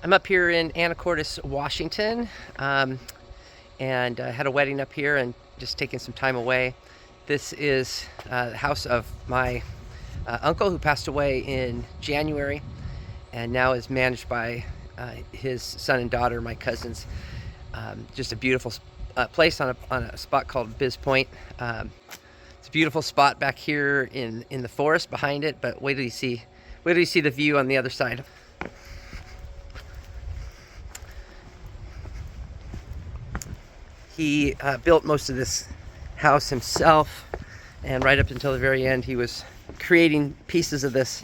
I'm up here in Anacortes, Washington, and had a wedding up here and just taking some time away. This is the house of my uncle who passed away in January and now is managed by his son and daughter, my cousins. Just a beautiful place on a spot called Biz Point. It's a beautiful spot back here in the forest behind it, but wait till you see the view on the other side. He built most of this house himself, and right up until the very end, he was creating pieces of this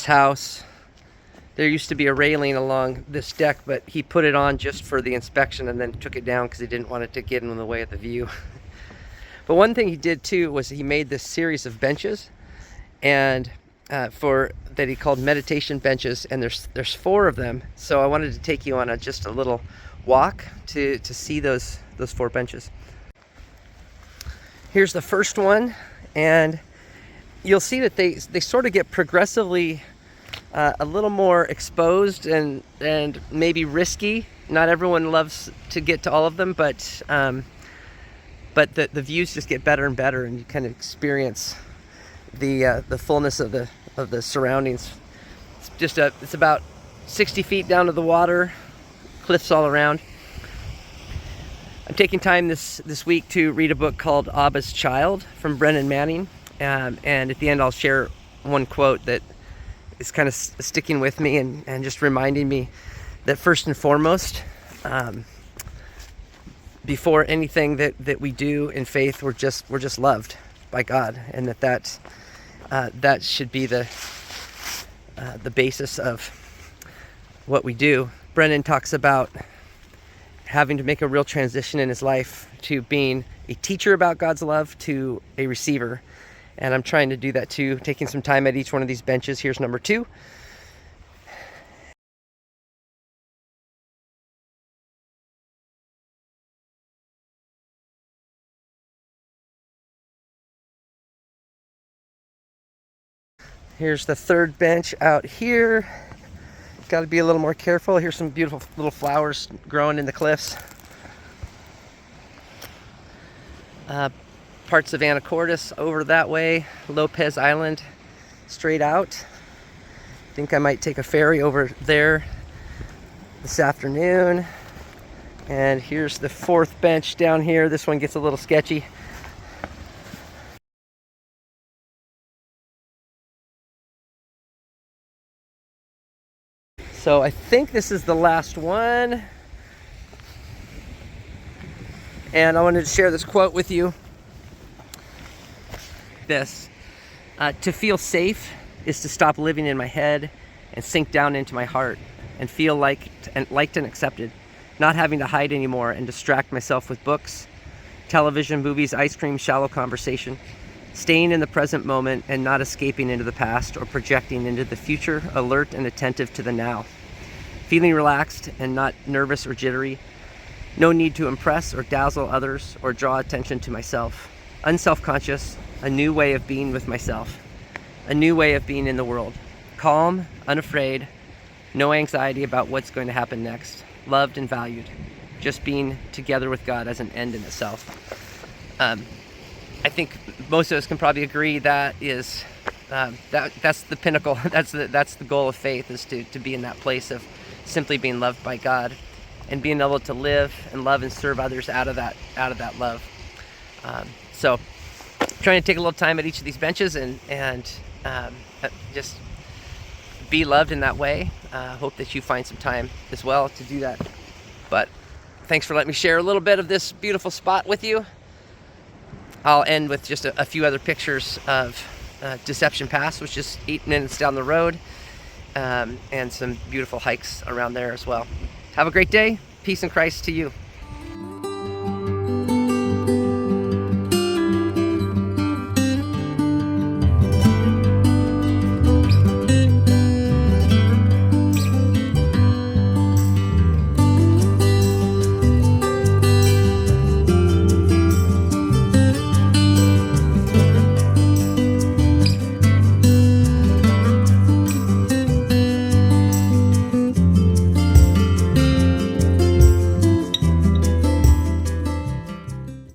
house. There used to be a railing along this deck, but he put it on just for the inspection and then took it down because he didn't want it to get in the way of the view. But one thing he did too was he made this series of benches, and that he called meditation benches, and there's 4 of them. So I wanted to take you on just a little walk to see those 4 benches. Here's the first one, and you'll see that they sort of get progressively a little more exposed and maybe risky. Not everyone loves to get to all of them, but the views just get better and better, and you kind of experience the fullness of the surroundings. It's about 60 feet down to the water, cliffs all around. I'm taking time this week to read a book called Abba's Child from Brennan Manning, and at the end I'll share one quote that is kind of sticking with me and just reminding me that first and foremost, before anything that we do in faith, we're just loved by God, and that should be the basis of what we do. Brennan talks about having to make a real transition in his life to being a teacher about God's love to a receiver. And I'm trying to do that too, taking some time at each one of these benches. Here's number 2. Here's the 3rd bench out here. Got to be a little more careful. Here's some beautiful little flowers growing in the cliffs. Parts of Anacortes over that way, Lopez Island straight out. I think I might take a ferry over there this afternoon. And here's the 4th bench down here. This one gets a little sketchy. So I think this is the last one. And I wanted to share this quote with you. To feel safe is to stop living in my head and sink down into my heart and feel liked and accepted, not having to hide anymore and distract myself with books, television, movies, ice cream, shallow conversation, staying in the present moment and not escaping into the past or projecting into the future, alert and attentive to the now, feeling relaxed and not nervous or jittery, no need to impress or dazzle others or draw attention to myself, unself-conscious, a new way of being with myself, a new way of being in the world, calm, unafraid, no anxiety about what's going to happen next, loved and valued, just being together with God as an end in itself. I think most of us can probably agree that is that's the pinnacle. That's the goal of faith, is to be in that place of simply being loved by God and being able to live and love and serve others out of that love. So trying to take a little time at each of these benches and just be loved in that way. Hope that you find some time as well to do that. But thanks for letting me share a little bit of this beautiful spot with you. I'll end with just a few other pictures of Deception Pass, which is 8 minutes down the road, and some beautiful hikes around there as well. Have a great day. Peace in Christ to you.